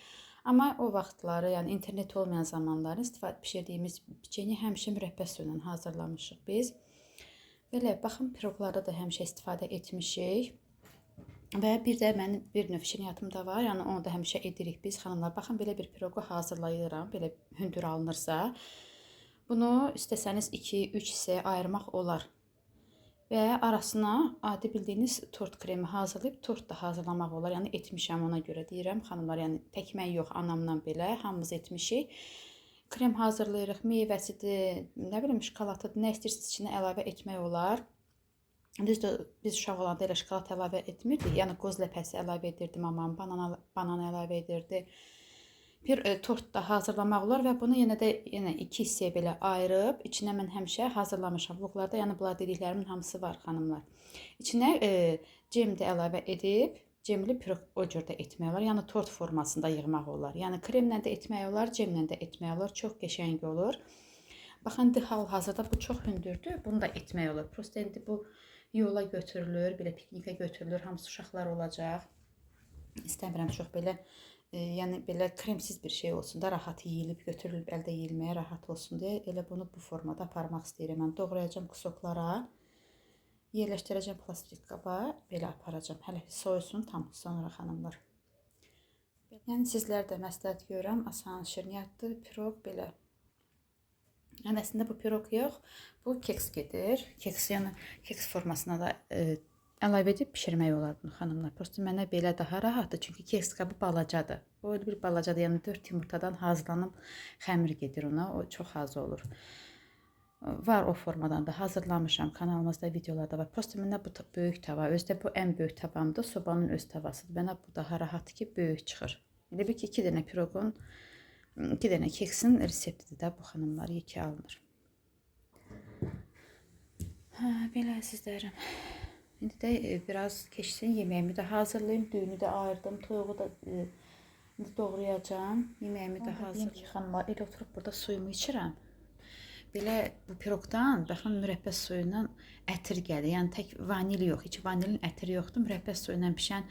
Speaker 1: Amma o vaxtları, yəni internet olmayan zamanları bişirdiyimiz piçeni həmişə mürəbbə suyundan hazırlamışıq biz. Belə baxın, piroqlarda da həmişə istifadə etmişik. Və bir də mənim bir növ şirniyyatım da var. Yəni onu da həmişə edirik biz xanımlar. Baxın, belə bir piroqu hazırlayıram. Belə hündür alınırsa, bunu istəsəniz 2-3 hissəyə ayırmaq olar. Və arasına adi bildiyiniz tort kremi hazırlayıb tort da hazırlamaq olar. Yəni etmişəm, ona görə deyirəm xanımlar. Yəni tək mən yox, anamla belə hamımız etmişik. Krem hazırlayırıq, meyvəsidir, nə bilim şokoladıdır, nə istəyirsiniz içinə əlavə etmək olar. Düzdür, biz uşaq olanda elə şokolad əlavə etmirdik. Yəni qoz ləpəsi əlavə edirdi mamam, banan əlavə edirdi. Bir tort da hazırlamaq olar və bunu yenə 2 hissəyə belə ayırıb, içinə mən həmişə hazırlamışam. Vloglarda yəni bunlar dediklərimin hamısı var xanımlar. İçinə cem də əlavə edib, cemli piroq o cür də etmək olar. Yəni tort formasında yığmaq olar. Yəni kremlə də etmək olar, cemlə də etmək olar. Çox qəşəng olur. Baxın, hal-hazırda bu çox hündürdür. Bunu da etmək olar. Prosta indi bu yola götürülür, belə piknikə götürülür, hamısı uşaqlar olacaq. İstəmirəm çox belə, yəni belə kremsiz bir şey olsun da, rahat yeyilib, götürülüb, əldə yeyilməyə rahat olsun deyə elə bunu bu formada aparmaq istəyirəm. Mən doğrayacağım kusoklara, yerləşdirəcəm plastik qaba, belə aparacağım. Hələ soyusun tam sonra xanımlar. Yəni sizlər də məsləhət görürəm, asan şirniyyatdır, piroq belə. Yəni əslində bu piroq yox, bu keks gedir. Keks formasına da əlavə edib bişirmək olar bunu xanımlar. Prosta mənə belə daha rahatdır, çünki keks qabı balacadır. O bir balacadır, yəni 4 yumurtadan hazırlanıb xəmir gedir ona, o çox az olur. Var o formadan da hazırlamışam, kanalımızda videolarda var. Prosta mənə bu böyük tava, özdə bu ən böyük tavamdır, sobanın öz tavasıdır. Mənə bu daha rahatdır ki, böyük çıxır. Elə bir ki, 2 dənə piroqun 2 dənə keksin reseptidir də bu xanımlar, yekə alınır. Belə əzizlərim. İndi də biraz keçsin, yeməyimi də hazırlayayım, düyünü də ayırdım, toyuğu da doğrayacağım, yeməyimi də hazırlayayım. Xanımlar, elə oturub burada suyumu içirəm. Belə bu piroqdan, baxın, mürəbbə suyundan ətir gəlir. Yəni tək vanil yox, heç vanilin ətiri yoxdur. Mürəbbə suyundan pişən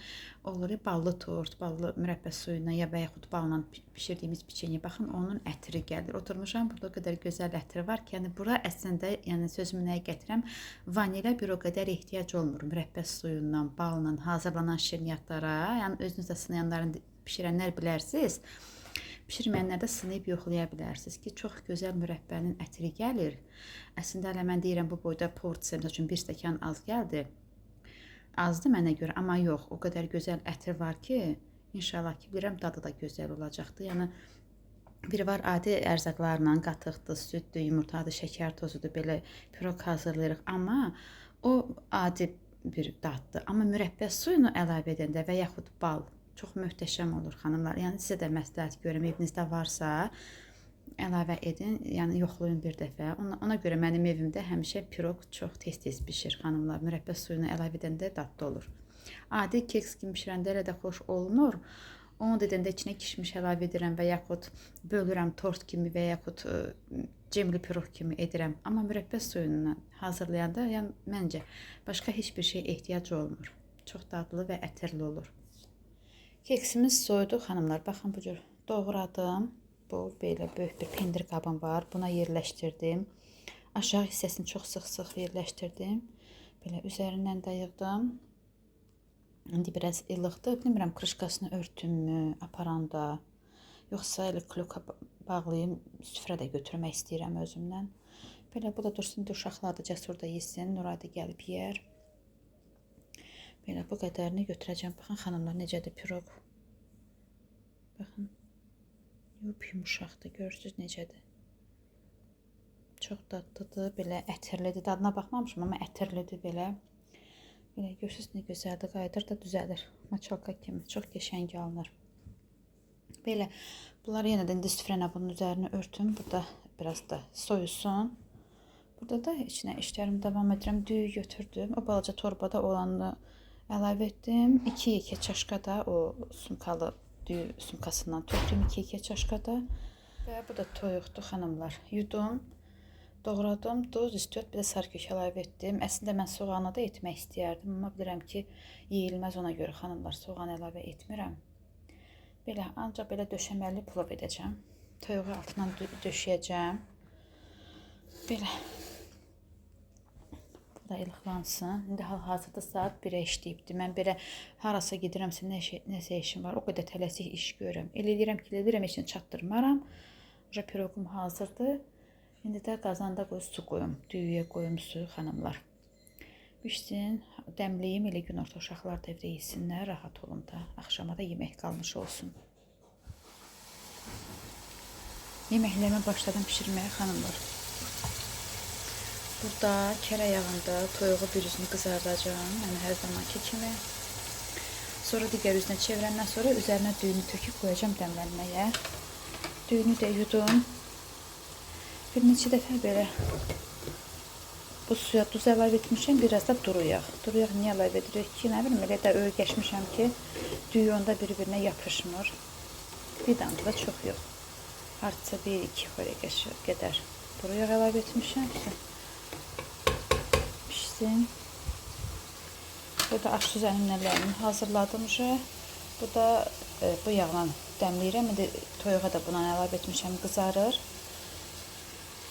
Speaker 1: olur, ballı tort, ballı mürəbbə suyundan ya yaxud balla bişirdiyimiz piçeni. Baxın, onun ətiri gəlir. Oturmuşam, burada o qədər gözəl ətiri var ki, yəni bura əslində, yəni sözümü nəyə gətirəm, vanilə bir o qədər ehtiyac olmur. Mürəbbə suyundan, balla hazırlanan şirniyyatlara, yəni özünüz də sınayanların bişirənlər bilərsiniz. Pişirməyənlər də sınayıb yoxlaya bilərsiniz ki, çox gözəl mürəbbənin ətiri gəlir. Əslində hələ mən deyirəm bu boyda porsiya, məsəl üçün 1 stəkan az gəldi. Azdır mənə görə, amma yox, o qədər gözəl ətir var ki, inşallah ki, bilirəm dadı da gözəl olacaqdır. Yəni biri var adi ərzaqlarla, qatıqdır, süddür, yumurtadır, şəkər tozudur, belə piroq hazırlayırıq, amma o adi bir daddır. Amma mürəbbə suyunu əlavə edəndə və yaxud bal çox möhtəşəm olur xanımlar. Yəni sizə də məsləhət görürəm, evinizdə varsa əlavə edin, yəni yoxlayın bir dəfə. Ona görə mənim evimdə həmişə piroq çox tez-tez bişir xanımlar. Mürəbbə suyunu əlavə edəndə dadlı olur. Adi keks kimi bişirəndə elə də xoş olmur. Onu dedəndə içinə kişmiş əlavə edirəm və yaxud bölürəm tort kimi və yaxud cemli piroq kimi edirəm. Amma mürəbbə suyundan hazırlayanda yəni məncə başqa heç bir şey ehtiyac olmur. Çox dadlı və ətirli olur. Keksimiz soyudu xanımlar. Baxın bu cür doğradım. Bu belə böyük bir pendir qabım var. Buna yerləşdirdim. Aşağı hissəsini çox sıx-sıx yerləşdirdim. Belə üzərindən də yığdım. İndi biraz illıqdır. Bilmirəm krışkasını örtümmü aparanda. Yoxsa elə kloka bağlayım, süfrədə götürmək istəyirəm özümdən. Belə bu da dursun, uşaqlar da cəsur da yesin. Nuradi gəlib yeyər. Belə bu qədərini götürəcəm. Baxın xanımlar, necədir piroq. Baxın. Yumuşaqdır. Görürsünüz necədir. Çox dadlıdır. Belə ətirlidir. Dadına baxmamışım, amma ətirlidir belə. Belə görürsünüz nə gözəldir, qayıdır da düzəlir. Maçalka kimi çox qəşəng alınır. Belə bunları yenə də indi süfrənə bunun üzərini örtüm. Burada biraz da soyusun. Burada da içinə işlərimi davam edirəm. Düyü götürdüm. O balaca torbada olanını əlavə etdim. 2 yekə çaşkada o sumkalı düyü sumkasından tökdüm 2 yekə çaşkada. Və bu da toyuqdur xanımlar. Yudum. Doğradım, duz, istiot, bir də sarıkök əlavə etdim. Əslində mən soğanı da etmək istəyərdim, amma bilirəm ki, yeyilməz, ona görə xanımlar soğan əlavə etmirəm. Belə, ancaq belə döşəməli plov edəcəm. Toyuğu altından döşəyəcəm. Belə. Bu da ılıqlansın. İndi hal-hazırda saat 1-ə işləyibdir. Mən belə harasa gedirəmsə, nəsə işim var, o qədər tələsik iş görürəm. Elə edirəm ki, heç nə çatdırmaram. Piroqum hazırdır. İndi də qazanda su qoyum, düyüyə qoyum suyu xanımlar. Bişsin, dəmliyim, elə günorta uşaqlar da evdə yesinlər, rahat olun da. Axşama da yemək qalmış olsun. Yeməklərimi başladım pişirməyə xanımlar. Burada kərə yağında toyuğu bir üzünü qızardacağım, yəni hər zamanki kimi. Sonra digər üzünə çevirəndən sonra üzərinə düyünü töküb qoyacağım dəmlənməyə. Düyünü də yudum. Bir neçə dəfə belə bu suya duz əlavə etmişəm, biraz da duru yağ. Duru yağ niyə əlavə edirik ki, nə bilim, elə də öyrəşmişəm ki, düyü onda bir-birinə yapışmır. Bir damla da çox yox. Hardasa 1-2 xörək qədər duru yağ əlavə etmişəm. Pişsin. Burada aş düzənimlərimi hazırladım. Bu da bu yağla dəmləyirəm. İndi toyuğa da buna əlavə etmişəm, qızarır.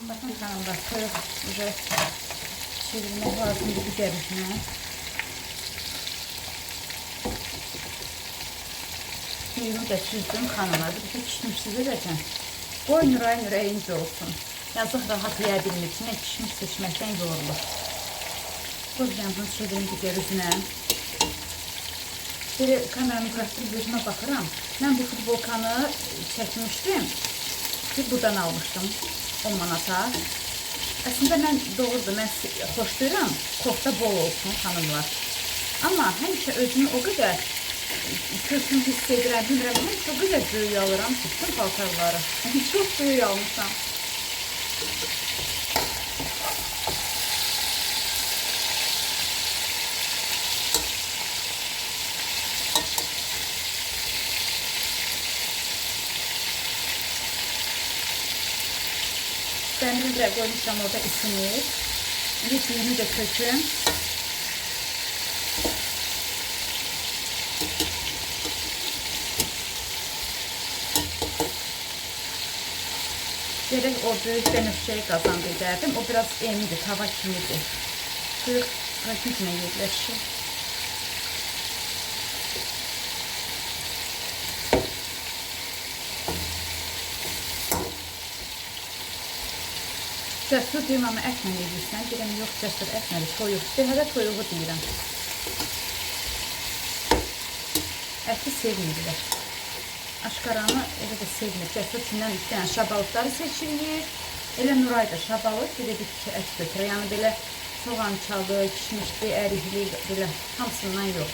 Speaker 1: Bakın xanımlar, toyuq çevirmək lazımdır digər üzünə. Düyümü də süzdüm xanımlar. Bir də kişmişsiz edəcəm. Qoy nürəyincə olsun. Yazıq rahat yeyə bilmir ki, nə kişmiş seçməkdən yorulur. Qoyacağım bunu çevirim digər üzünə. Belə kameramı quraşdırıb özümə baxıram. Mən bu futbolkanı çəkmişdim. Bir buradan almışdım. 10 manata. Əslində mən doğrudur, mən xoşlayıram, kofta bol olsun xanımlar. Amma həmişə özümü o qədər kötü hiss edirəm, bilmirəm, həmişə o qədər böyük alıram ki, bütün paltarları. Çox böyük almışam. Dəmiri də qoymuşam, orada isinir. İndi düyünü də töküm. Gerek o böyük benefşeyi qazandı edərdim. O biraz enidir, tava kimidir. Suyuq raketlə yerləşir. Cəsur deyim, amma ətlə yedirsən. Deyirəm, yox, cəsur ətməli, toyuq. Hələ toyuğu deyirəm. Əti sevmirlər. Aşqaranı elə də sevmir. Cəsur içindən istəyən şabalıqları seçilir. Elə Nuray da şabalıq, bir də bir ət götürür. Yəni belə soğan çalı, kişmişli, ərikli, belə hamısından yox.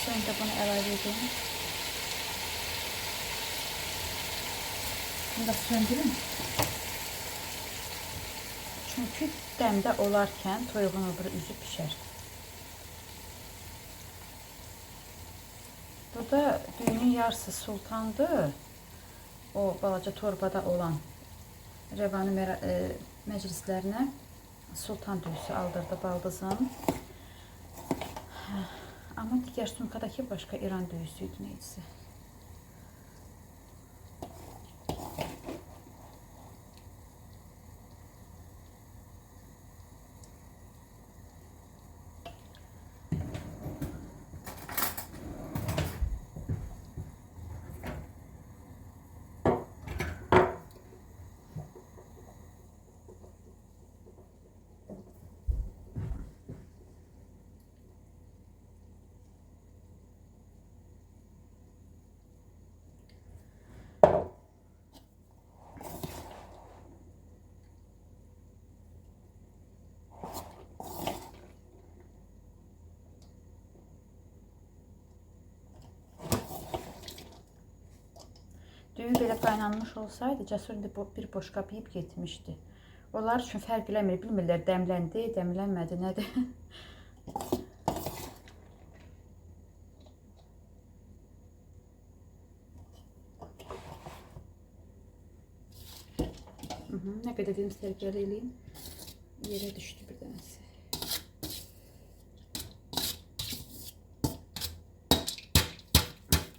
Speaker 1: Sonra da bunu əlavə edeyim. Bunu da söndürün. Çünki dəmdə olarkən toyuğun öbürü üzü pişər. Burada düyünün yarısı sultandır. O balaca torbada olan rəvani məclislərinə sultan düyüsü aldırdı baldızım. Amma digər sumkadakı başqa İran düyüsü idi neyse. Düyü belə qaynanmış olsaydı, Cəsur indi bir boşqab yeyib getmişdi. Onlar üçün fərq eləmir, bilmirlər dəmləndi, dəmlənmədi, nədir? Nə qədər dedim sərgəli eləyim, yerə düşdü bir dənəsi.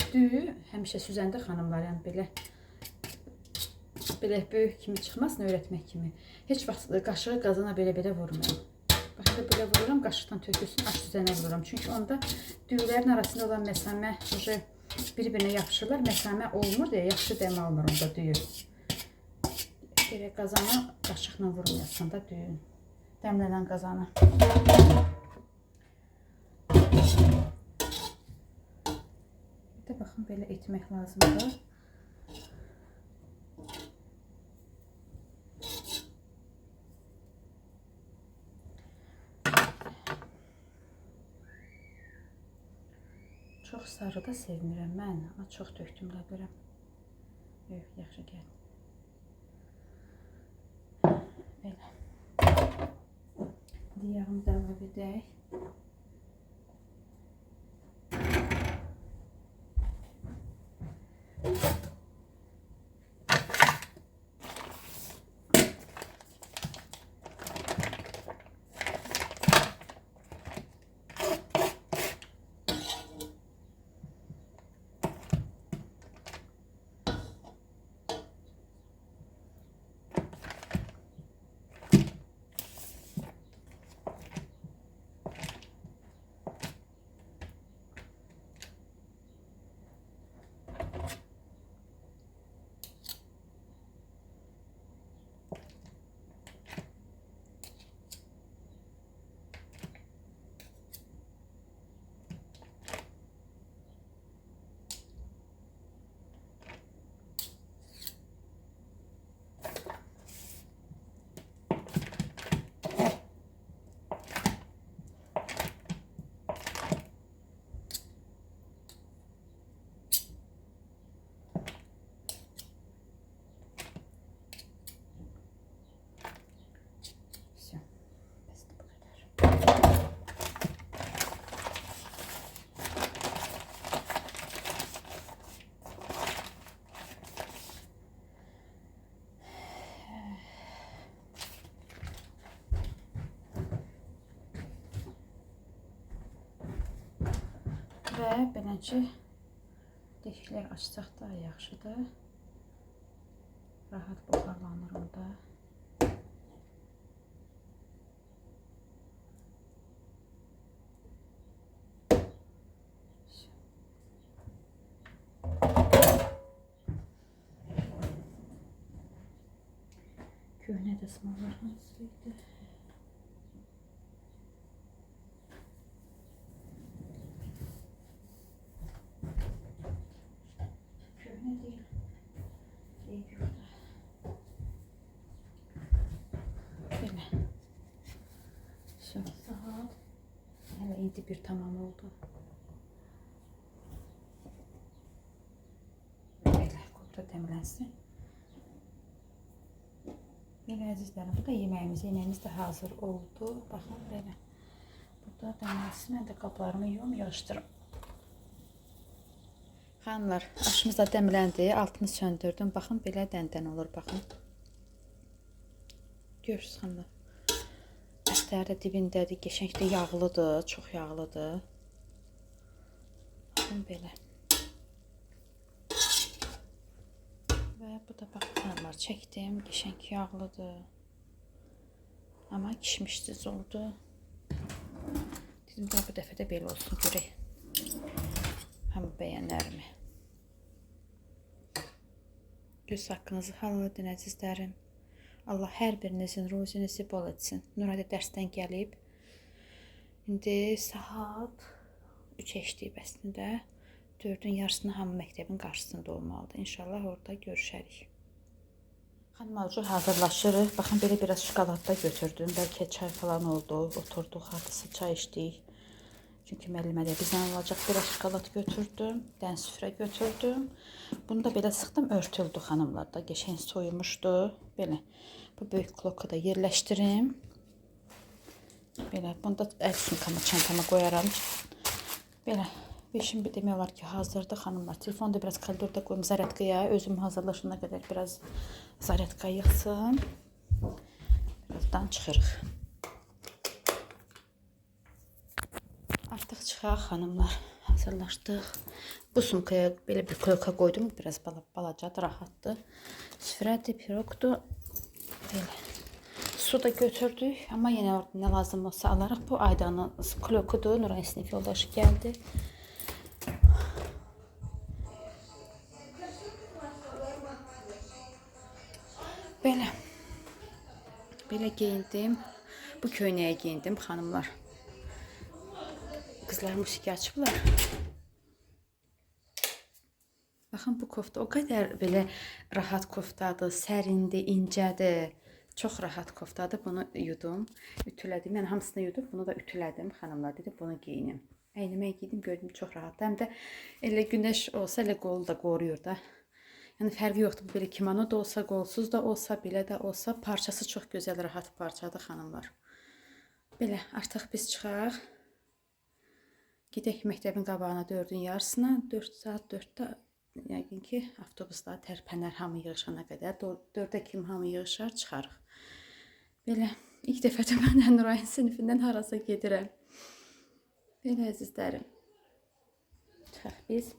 Speaker 1: Düyü həmişə süzəndə xanımlar, yəni belə böyük kimi çıxmasın, öyrətmək kimi. Heç vaxt qaşığı qazana belə vurmayın. Bax, belə vururam, qaşıqdan tökülsün, aş süzənə vururam. Çünki onda düyülərin arasında olan məsamə bir-birinə yapışırlar. Məsamə olmur deyə yaxşı dəm almır onda düyü. Belə qazana qaşıqla vurmayasan da düyün. Dəmlənən qazana. Bir də baxın, belə etmək lazımdır. Çox sarı da sevmirəm mən, amma çox tökdümlə bilirəm. Yox, yaxşı gəl. Belə. İndi yağını da əlavə edək. Və beləcə deşiklər açsaq da yaxşıdır. Rahat buxarlanır onda. Köhnə dəsmallar hansıydı? Köhnə deyil. Deyib yurda. Belə. Saat. Hələ 7:01 tamam oldu. Belə qolda dəmlənsin. Belə əzizlərim, bu da yeməyimiz. Yeməyimiz də hazır oldu. Baxın belə. Burada dəmlənsin. Mən də qablarımı yuyum, yığışdırım. Xanımlar, aşımız da dəmləndi. Altını söndürdüm. Baxın, belə dəndən olur. Baxın. Görürsünüz xanımlar. Ətləri də dibindədir. Qəşəng də yağlıdır. Çox yağlıdır. Baxın belə. Və bu da baxanlar çəkdim. Qəşəng yağlıdır. Amma kişmişsiz oldu. Dedim də bu dəfə də belə olsun, görək. Hamı bəyənərmi? Göz haqqınızı halal edin əzizlərim. Allah hər birinizin ruzinizi bol etsin. Nurayda dərsdən gəlib. İndi saat 3 işləyib əslində. 4-ün yarısını hamı məktəbin qarşısında olmalıdır. İnşallah orada görüşərik. Xanımalcıq hazırlaşırıq. Baxın, belə biraz şokolad da götürdüm. Bəlkə çay falan oldu. Oturduq, hardasa çay içdik. Çünki müəllimə də bizdən olacaq belə şokolad götürdüm, bir dənə süfrə götürdüm. Bunu da belə sıxdım, örtüldü xanımlar da, qəşəng soyumuşdu. Belə bu böyük kloku da yerləşdirim. Belə bunu da əl sumkama, çantama qoyaram. Belə beşim bir demək olar ki hazırdır xanımlar. Telefonu da biraz koridorda qoyum zaryadkaya, özüm hazırlaşana qədər biraz zaryadka yığsın. Birazdan çıxırıq. Artıq çıxaq xanımlar. Hazırlaşdıq. Bu sumkaya belə bir kloka qoydum. Biraz balacadır, rahatdır. Süfrədir, piroqdur. Belə. Su da götürdük. Amma yenə nə lazım olsa alarıq. Bu Aydanın klokudur. Nuray sinif yoldaşı gəldi. Belə. Belə geyindim. Bu köynəyə geyindim xanımlar. Qızlar musiqi açıblar. Baxın bu kofta o qədər belə rahat koftadır, sərindir, incədir. Çox rahat koftadır. Bunu yudum, ütülədim. Yəni hamısını yudub bunu da ütülədim xanımlar. Dedim bunu geyinim. Əynimə giydim, gördüm çox rahatdır. Həm də elə günəş olsa elə qolu da qoruyur da. Yəni fərqi yoxdur. Bu belə kimono da olsa, qolsuz da olsa, belə də olsa parçası çox gözəl, rahat parçadır xanımlar. Belə artıq biz çıxaq. Gedək məktəbin qabağına 4-ün yarısına. 4 saat 4-də yəqin ki avtobuslar tərpənər hamı yığışana qədər. 4-də kim hamı yığışar, çıxarıq. Belə ilk dəfə də mən Nurayın sinifindən harasa gedirəm. Belə əzizlərim. Çıxaq biz.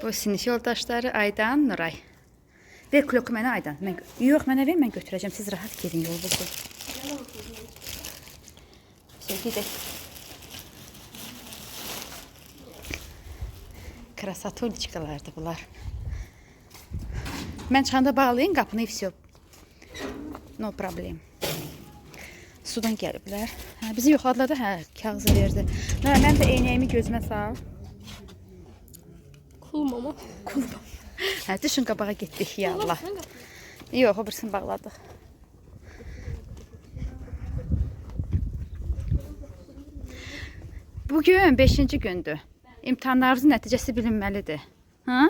Speaker 1: Bu sinif yoldaşları Aydan, Nuray. Ver kloku mənə Aydan. Yox, mənə ver, mən götürəcəm. Siz rahat gedin yolunuzu. Gedək. Krasatulçikalardı bunlar. Mən çıxanda bağlayın qapını, все. No problem. Sudan gəliblər. Bizi yoxladılar da, kağızı verdi. Mən də eynəyimi gözümə sal.
Speaker 2: Cool mama.
Speaker 1: Cool. Düşün qabağa getdik ya Allah. Yox, o birisini bağladıq. Bugün 5-ci gündür. İmtahanlarınızın nəticəsi bilinməlidir. Ha?